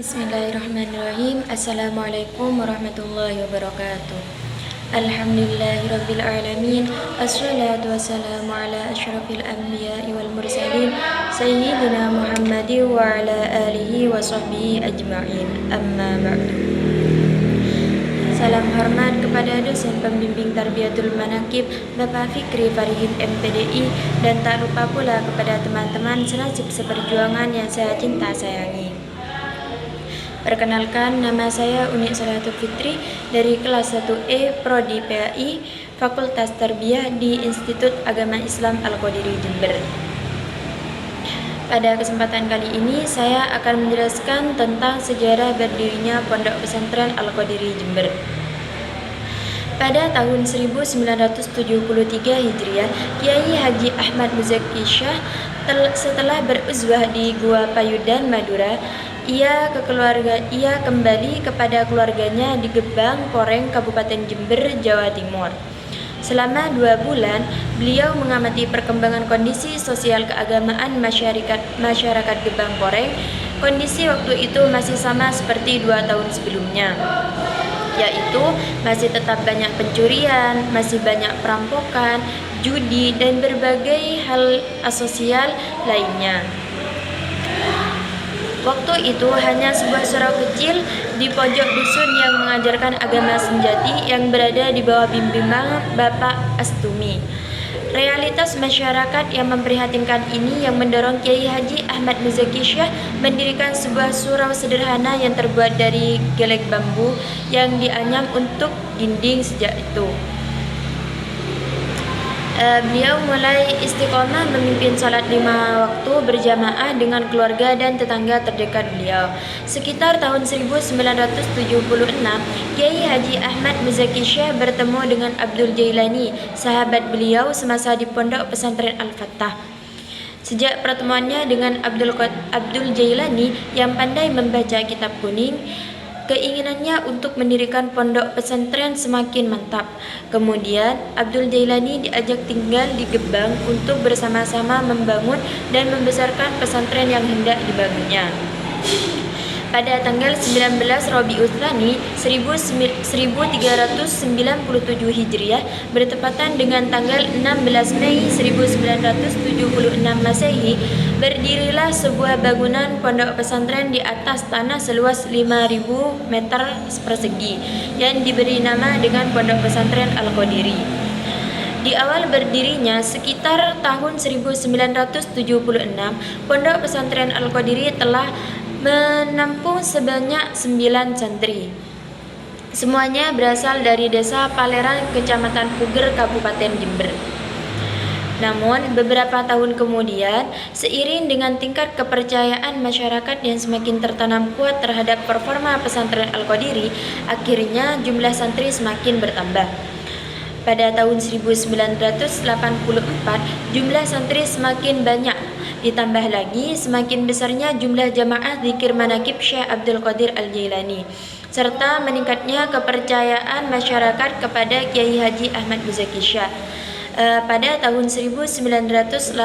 Bismillahirrahmanirrahim. Assalamualaikum warahmatullahi wabarakatuh. Alhamdulillahirabbil alamin. Assalatu wassalamu ala asyrafil anbiya'i wal mursalin sayyidina Muhammadin wa ala alihi wa sahbihi ajma'in. Amma ba'du. Salam hormat kepada dosen pembimbing Tarbiyatul Manaqib Bapak Fikri Farihin MPDI, dan tak lupa pula kepada teman-teman senasib seperjuangan yang saya cinta sayangi. Perkenalkan, nama saya Uni Salatul Fitri dari kelas 1E Prodi PAI Fakultas Tarbiyah di Institut Agama Islam Al-Qadiri Jember. Pada kesempatan kali ini saya akan menjelaskan tentang sejarah berdirinya Pondok Pesantren Al-Qadiri Jember. Pada tahun 1973 Hijriah, Kiai Haji Ahmad Muzaki Syah setelah beruzwah di Gua Payudan, Madura, ia kembali kepada keluarganya di Gebang, Poreng, Kabupaten Jember, Jawa Timur. Selama 2 bulan, beliau mengamati perkembangan kondisi sosial keagamaan masyarakat Gebang Poreng. Kondisi waktu itu masih sama seperti 2 tahun sebelumnya, yaitu masih tetap banyak pencurian, masih banyak perampokan, judi, dan berbagai hal asosial lainnya. Waktu itu hanya sebuah surau kecil di pojok dusun yang mengajarkan agama sejati yang berada di bawah bimbingan Bapak Astumi. Realitas masyarakat yang memprihatinkan ini yang mendorong Kiai Haji Ahmad Muzaki Syah mendirikan sebuah surau sederhana yang terbuat dari gelek bambu yang dianyam untuk dinding sejak itu. Beliau mulai istiqomah memimpin sholat 5 waktu berjamaah dengan keluarga dan tetangga terdekat beliau. Sekitar tahun 1976, Kiai Haji Ahmad Muzaki Syah bertemu dengan Abdul Jailani, sahabat beliau semasa di Pondok Pesantren Al-Fattah. Sejak pertemuannya dengan Abdul Jailani yang pandai membaca kitab kuning, keinginannya untuk mendirikan pondok pesantren semakin mantap. Kemudian Abdul Jailani diajak tinggal di Gebang untuk bersama-sama membangun dan membesarkan pesantren yang hendak dibangunnya. Pada tanggal 19 Rabiul Tsani 1397 Hijriah bertepatan dengan tanggal 16 Mei 1976 Masehi, berdirilah sebuah bangunan pondok pesantren di atas tanah seluas 5.000 meter persegi yang diberi nama dengan Pondok Pesantren Al-Qadiri. Di awal berdirinya sekitar tahun 1976, Pondok Pesantren Al-Qadiri telah menampung sebanyak 9 santri. Semuanya berasal dari desa Paleran, Kecamatan Puger, Kabupaten Jember. Namun, beberapa tahun kemudian, seiring dengan tingkat kepercayaan masyarakat yang semakin tertanam kuat terhadap performa pesantren Al-Qadiri, akhirnya jumlah santri semakin bertambah. Pada tahun 1984, jumlah santri semakin banyak. Ditambah lagi semakin besarnya jumlah jamaah zikir manaqib Syekh Abdul Qadir Al-Jailani, serta meningkatnya kepercayaan masyarakat kepada Kiai Haji Ahmad Muzaki Syah. Pada tahun 1985,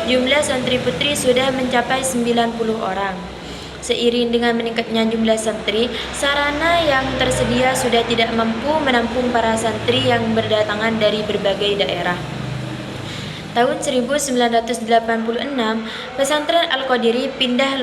jumlah santri putri sudah mencapai 90 orang. Seiring dengan meningkatnya jumlah santri, sarana yang tersedia sudah tidak mampu menampung para santri yang berdatangan dari berbagai daerah. Tahun 1986, pesantren Al-Qadiri pindah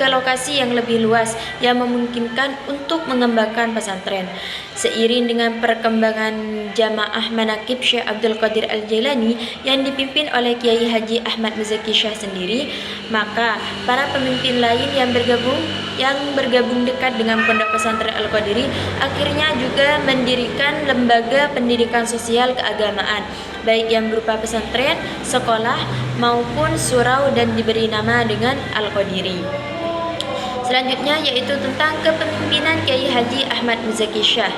ke lokasi yang lebih luas yang memungkinkan untuk mengembangkan pesantren. Seiring dengan perkembangan jamaah manaqib Syekh Abdul Qadir Al-Jailani yang dipimpin oleh Kiai Haji Ahmad Muzaki Syah sendiri, maka para pemimpin lain yang bergabung dekat dengan Pondok Pesantren Al-Qadiri akhirnya juga mendirikan lembaga pendidikan sosial keagamaan, baik yang berupa pesantren, sekolah, maupun surau, dan diberi nama dengan Al-Qadiri. Selanjutnya yaitu tentang kepemimpinan Kiai Haji Ahmad Muzaki Syah.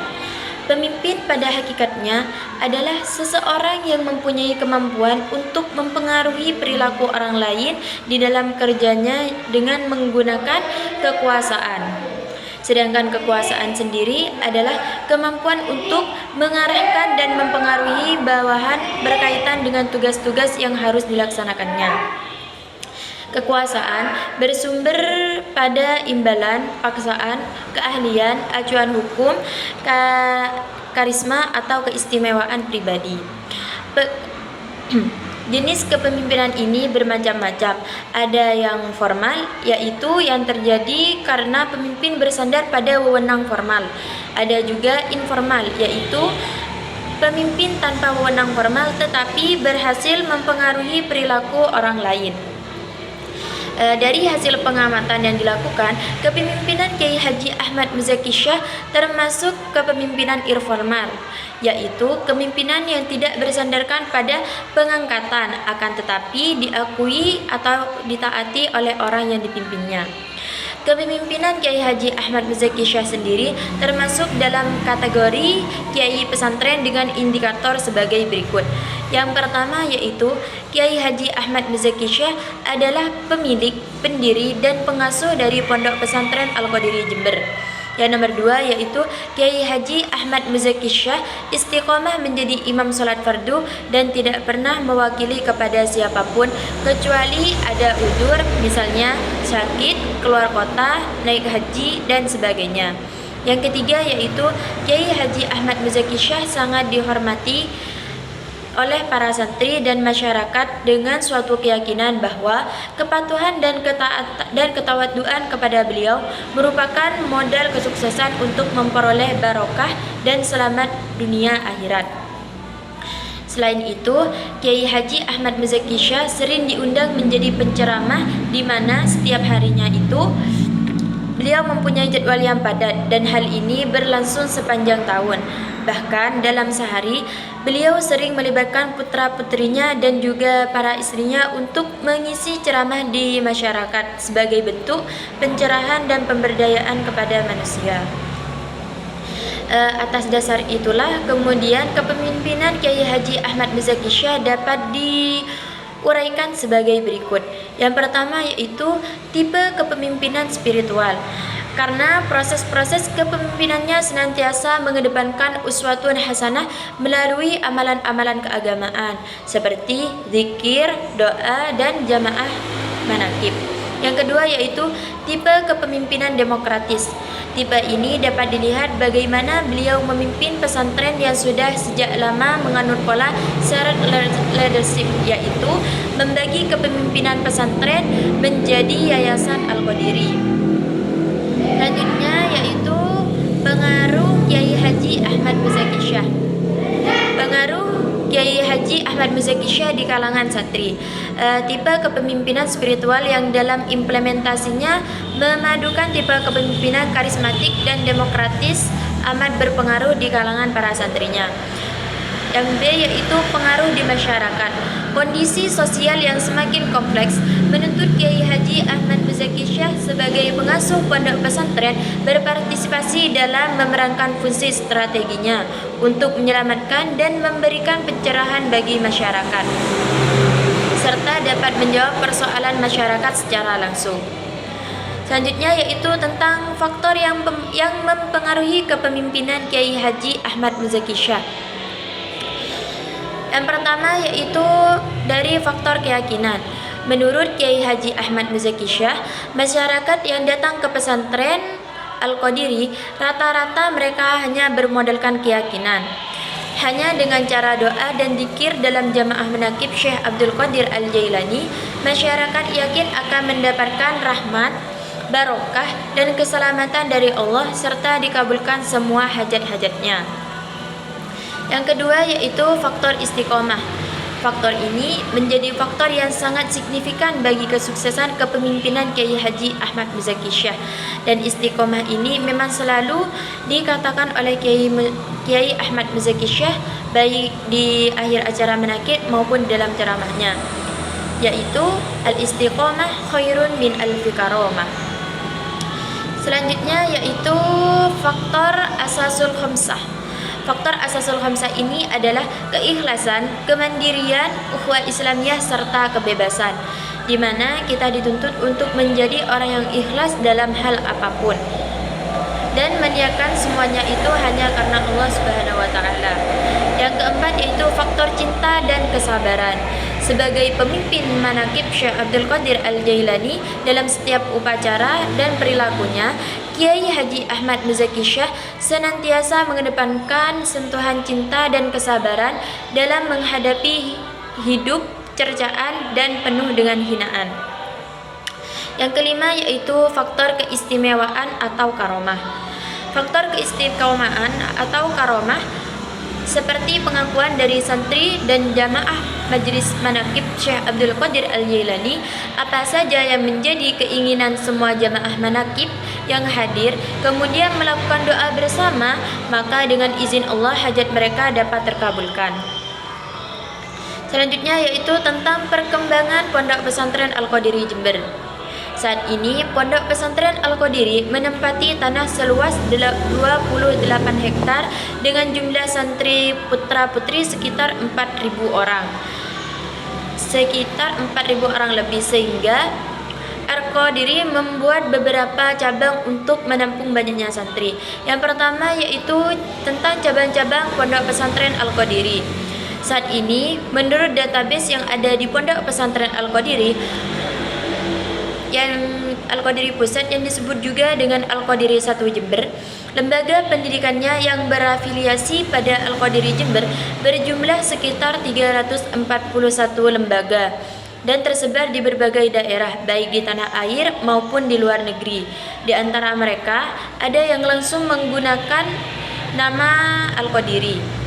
Pemimpin pada hakikatnya adalah seseorang yang mempunyai kemampuan untuk mempengaruhi perilaku orang lain di dalam kerjanya dengan menggunakan kekuasaan. Sedangkan kekuasaan sendiri adalah kemampuan untuk mengarahkan dan mempengaruhi bawahan berkaitan dengan tugas-tugas yang harus dilaksanakannya. kekuasaan bersumber pada imbalan, paksaan, keahlian, acuan hukum, karisma atau keistimewaan pribadi. Jenis kepemimpinan ini bermacam-macam. Ada yang formal, yaitu yang terjadi karena pemimpin bersandar pada wewenang formal. Ada juga informal, yaitu pemimpin tanpa wewenang formal tetapi berhasil mempengaruhi perilaku orang lain. Dari hasil pengamatan yang dilakukan, kepemimpinan Kiai Haji Ahmad Muzaki Syah termasuk kepemimpinan informal, yaitu kepemimpinan yang tidak bersandarkan pada pengangkatan, akan tetapi diakui atau ditaati oleh orang yang dipimpinnya. Kepemimpinan Kiai Haji Ahmad Muzaki Syah sendiri termasuk dalam kategori kiai pesantren dengan indikator sebagai berikut. Yang pertama yaitu Kiai Haji Ahmad Muzaki Syah adalah pemilik, pendiri, dan pengasuh dari Pondok Pesantren Al-Qadiri Jember. Yang nomor dua yaitu Kiai Haji Ahmad Muzaki Syah istiqomah menjadi imam sholat fardu dan tidak pernah mewakili kepada siapapun kecuali ada udzur, misalnya sakit, keluar kota, naik haji, dan sebagainya. Yang ketiga yaitu Kiai Haji Ahmad Muzaki Syah sangat dihormati oleh para santri dan masyarakat dengan suatu keyakinan bahwa kepatuhan dan ketawaduan kepada beliau merupakan modal kesuksesan untuk memperoleh barokah dan selamat dunia akhirat. Selain itu, Kiai Haji Ahmad Muzaki Syah sering diundang menjadi penceramah di mana setiap harinya itu beliau mempunyai jadwal yang padat dan hal ini berlangsung sepanjang tahun. Bahkan dalam sehari, beliau sering melibatkan putra-putrinya dan juga para istrinya untuk mengisi ceramah di masyarakat sebagai bentuk pencerahan dan pemberdayaan kepada manusia. Atas dasar itulah kemudian kepemimpinan Kiai Haji Ahmad Muzaki Syah dapat diuraikan sebagai berikut. Yang pertama yaitu tipe kepemimpinan spiritual. Karena proses-proses kepemimpinannya senantiasa mengedepankan uswatun hasanah melalui amalan-amalan keagamaan seperti zikir, doa, dan jamaah manakib. Yang kedua yaitu tipe kepemimpinan demokratis. Tipe ini dapat dilihat bagaimana beliau memimpin pesantren yang sudah sejak lama menganut pola shared leadership, yaitu membagi kepemimpinan pesantren menjadi yayasan Al-Qadiri. Selanjutnya yaitu pengaruh Kiai Haji Ahmad Muzaki Syah. Pengaruh Kiai Haji Ahmad Muzaki Syah di kalangan santri. Tipe kepemimpinan spiritual yang dalam implementasinya memadukan tipe kepemimpinan karismatik dan demokratis amat berpengaruh di kalangan para santrinya. Yang B yaitu pengaruh di masyarakat. Kondisi sosial yang semakin kompleks menuntut Kiai Haji Ahmad Muzaki Syah sebagai pengasuh pondok pesantren berpartisipasi dalam memerankan fungsi strateginya untuk menyelamatkan dan memberikan pencerahan bagi masyarakat, serta dapat menjawab persoalan masyarakat secara langsung. Selanjutnya yaitu tentang faktor yang mempengaruhi kepemimpinan Kiai Haji Ahmad Muzaki Syah. Yang pertama yaitu dari faktor keyakinan. Menurut Kiai Haji Ahmad Muzaki Syah, masyarakat yang datang ke pesantren Al-Qadiri rata-rata mereka hanya bermodalkan keyakinan. Hanya dengan cara doa dan zikir dalam jamaah menakib Syekh Abdul Qadir Al-Jailani, masyarakat yakin akan mendapatkan rahmat, barokah, dan keselamatan dari Allah serta dikabulkan semua hajat-hajatnya. Yang kedua yaitu faktor istiqomah. Faktor ini menjadi faktor yang sangat signifikan bagi kesuksesan kepemimpinan Kiai Haji Ahmad Muzaki Syah. Dan istiqomah ini memang selalu dikatakan oleh Kiai Ahmad Muzaki Syah baik di akhir acara menakib maupun dalam ceramahnya, yaitu al-istiqomah khairun min alfi karamah. Selanjutnya yaitu faktor asasul khamsah. Faktor asasul khamsah ini adalah keikhlasan, kemandirian, ukhuwah Islamiyah, serta kebebasan, di mana kita dituntut untuk menjadi orang yang ikhlas dalam hal apapun dan meniakan semuanya itu hanya karena Allah Subhanahu wa taala. Yang keempat yaitu faktor cinta dan kesabaran. sebagai pemimpin manaqib Syekh Abdul Qadir Al-Jailani dalam setiap upacara dan perilakunya, Kiai Haji Ahmad Muzaki Syekh senantiasa mengedepankan sentuhan cinta dan kesabaran dalam menghadapi hidup, cercaan, dan penuh dengan hinaan. Yang kelima yaitu faktor keistimewaan atau karomah. Faktor keistimewaan atau karomah seperti pengakuan dari santri dan jamaah Majelis Manaqib Syekh Abdul Qadir Al-Jailani, apa saja yang menjadi keinginan semua jamaah manaqib yang hadir, kemudian melakukan doa bersama, maka dengan izin Allah hajat mereka dapat terkabulkan. Selanjutnya yaitu tentang perkembangan Pondok Pesantren Al-Qadiri Jember. Saat ini Pondok Pesantren Al-Qadiri menempati tanah seluas 28 hektar dengan jumlah santri putra-putri sekitar 4.000 orang. Sekitar 4.000 orang lebih, sehingga Al-Qadiri membuat beberapa cabang untuk menampung banyaknya santri. Yang pertama yaitu tentang cabang-cabang Pondok Pesantren Al-Qadiri. Saat ini, menurut database yang ada di Pondok Pesantren Al-Qadiri, yang Al-Qadiri Pusat yang disebut juga dengan Al-Qadiri 1 Jember, lembaga pendidikannya yang berafiliasi pada Al-Qadiri Jember berjumlah sekitar 341 lembaga dan tersebar di berbagai daerah, baik di tanah air maupun di luar negeri. Di antara mereka, ada yang langsung menggunakan nama Al-Qadiri,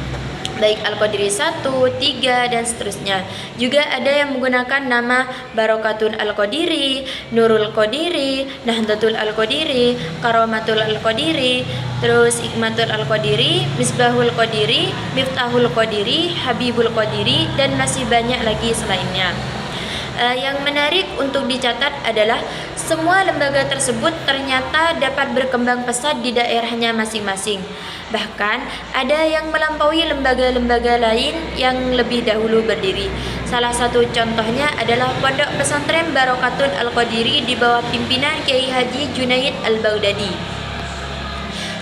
baik Al-Qadiri 1, 3, dan seterusnya. Juga ada yang menggunakan nama Barokatun Al-Qadiri, Nurul Qadiri, Nahdlatul Al-Qadiri, Karomatul Al-Qadiri, terus Hikmatul Al-Qadiri, Misbahul Qadiri, Miftahul Qadiri, Habibul Qadiri, dan masih banyak lagi selainnya. Yang menarik untuk dicatat adalah semua lembaga tersebut ternyata dapat berkembang pesat di daerahnya masing-masing. Bahkan ada yang melampaui lembaga-lembaga lain yang lebih dahulu berdiri. Salah satu contohnya adalah Pondok Pesantren Barokatun Al-Qadiri di bawah pimpinan Kiai Haji Junaid Al-Baghdadi.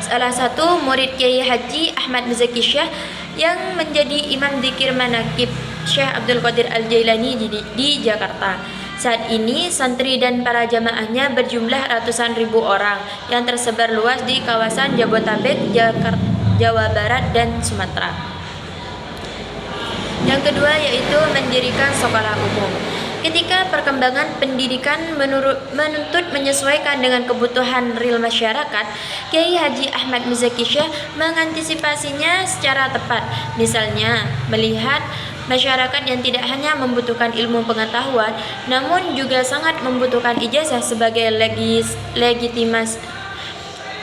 Salah satu murid Kiai Haji Ahmad Muzaki Syekh yang menjadi imam zikir manaqib Syekh Abdul Qadir Al-Jailani di Jakarta. Saat ini santri dan para jamaahnya berjumlah ratusan ribu orang yang tersebar luas di kawasan Jabodetabek, Jawa Barat, dan Sumatera. Yang kedua yaitu mendirikan sekolah umum. Ketika perkembangan pendidikan menuntut menyesuaikan dengan kebutuhan real masyarakat, Kiai Haji Ahmad Muzaki Syekh mengantisipasinya secara tepat. Misalnya, melihat masyarakat yang tidak hanya membutuhkan ilmu pengetahuan, namun juga sangat membutuhkan ijazah sebagai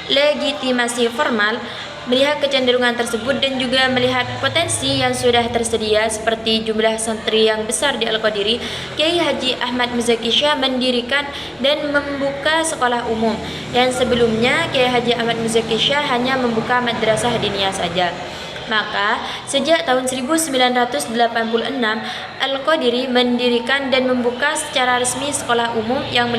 legitimasi formal. Melihat kecenderungan tersebut dan juga melihat potensi yang sudah tersedia seperti jumlah santri yang besar di Al-Qadiri, Kiai Haji Ahmad Muzaki Syekh mendirikan dan membuka sekolah umum. Yang sebelumnya Kiai Haji Ahmad Muzaki Syekh hanya membuka madrasah diniyah saja. Maka, sejak tahun 1986, Al-Qadiri mendirikan dan membuka secara resmi sekolah umum yang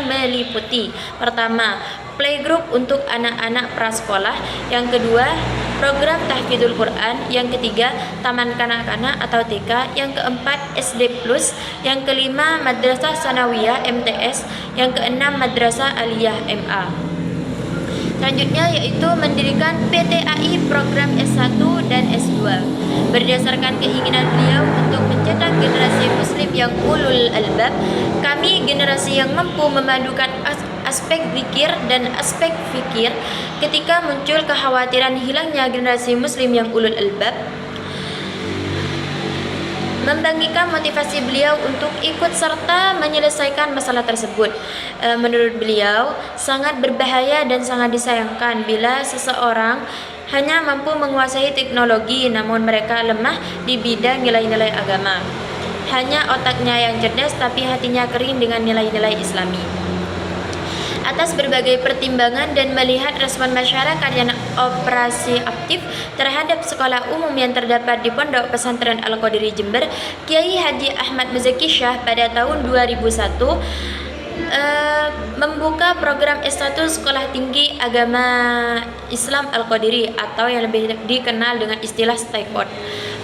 meliputi: pertama, playgroup untuk anak-anak prasekolah; yang kedua, program tahfidzul Quran; yang ketiga, taman kanak-kanak atau TK; yang keempat, SD Plus; yang kelima, madrasah sanawiyah MTS; yang keenam, madrasah aliyah MA. Selanjutnya yaitu mendirikan PTAI program S1 dan S2 berdasarkan keinginan beliau untuk mencetak generasi muslim yang ulul albab. Kami generasi yang mampu memadukan aspek zikir dan aspek fikir. Ketika muncul kekhawatiran hilangnya generasi muslim yang ulul albab, membangkitkan motivasi beliau untuk ikut serta menyelesaikan masalah tersebut. Menurut beliau, sangat berbahaya dan sangat disayangkan bila seseorang hanya mampu menguasai teknologi namun mereka lemah di bidang nilai-nilai agama. Hanya otaknya yang cerdas tapi hatinya kering dengan nilai-nilai Islami. Atas berbagai pertimbangan dan melihat respon masyarakat yang operasi aktif terhadap sekolah umum yang terdapat di Pondok Pesantren Al-Qadiri Jember, Kiai Haji Ahmad Muzaki Syekh pada tahun 2001 membuka program S1 Sekolah Tinggi Agama Islam Al-Qadiri atau yang lebih dikenal dengan istilah STIKOT.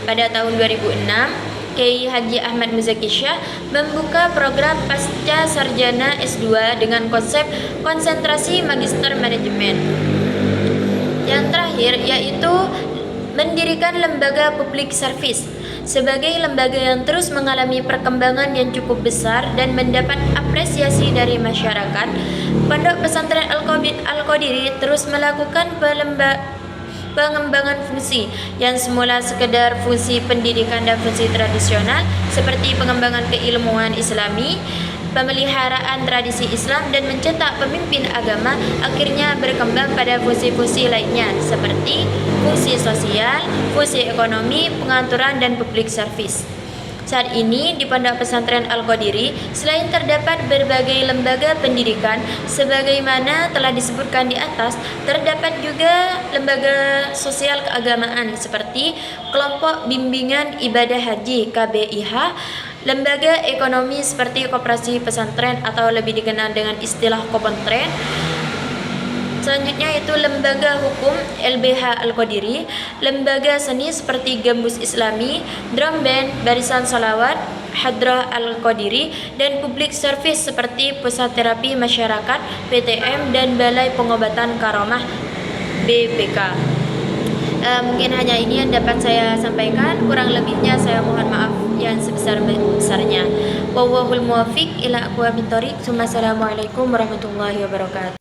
Pada tahun 2006, Kiai Haji Ahmad Muzaki Syah membuka program pasca sarjana S2 dengan konsep konsentrasi magister manajemen. Yang terakhir yaitu mendirikan lembaga public service. Sebagai lembaga yang terus mengalami perkembangan yang cukup besar dan mendapat apresiasi dari masyarakat, Pondok Pesantren Al-Qadiri terus melakukan pengembangan fungsi yang semula sekedar fungsi pendidikan dan fungsi tradisional seperti pengembangan keilmuan Islami, pemeliharaan tradisi Islam dan mencetak pemimpin agama, akhirnya berkembang pada fungsi-fungsi lainnya seperti fungsi sosial, fungsi ekonomi, pengaturan dan public service. Saat ini di Pondok Pesantren Al-Qadiri selain terdapat berbagai lembaga pendidikan sebagaimana telah disebutkan di atas, terdapat juga lembaga sosial keagamaan seperti kelompok bimbingan ibadah haji KBIH, lembaga ekonomi seperti koperasi pesantren atau lebih dikenal dengan istilah Kopontren. Selanjutnya yaitu lembaga hukum LBH Al-Qadiri, lembaga seni seperti Gambus Islami, drum band, barisan salawat, Hadrah Al-Qadiri, dan public service seperti Pusat Terapi Masyarakat PTM dan Balai Pengobatan Karomah BPK. Mungkin hanya ini yang dapat saya sampaikan, kurang lebihnya saya mohon maaf yang sebesar-besarnya. Wallahul muwaffiq ila aqwamit thoriq. Assalamualaikum warahmatullahi wabarakatuh.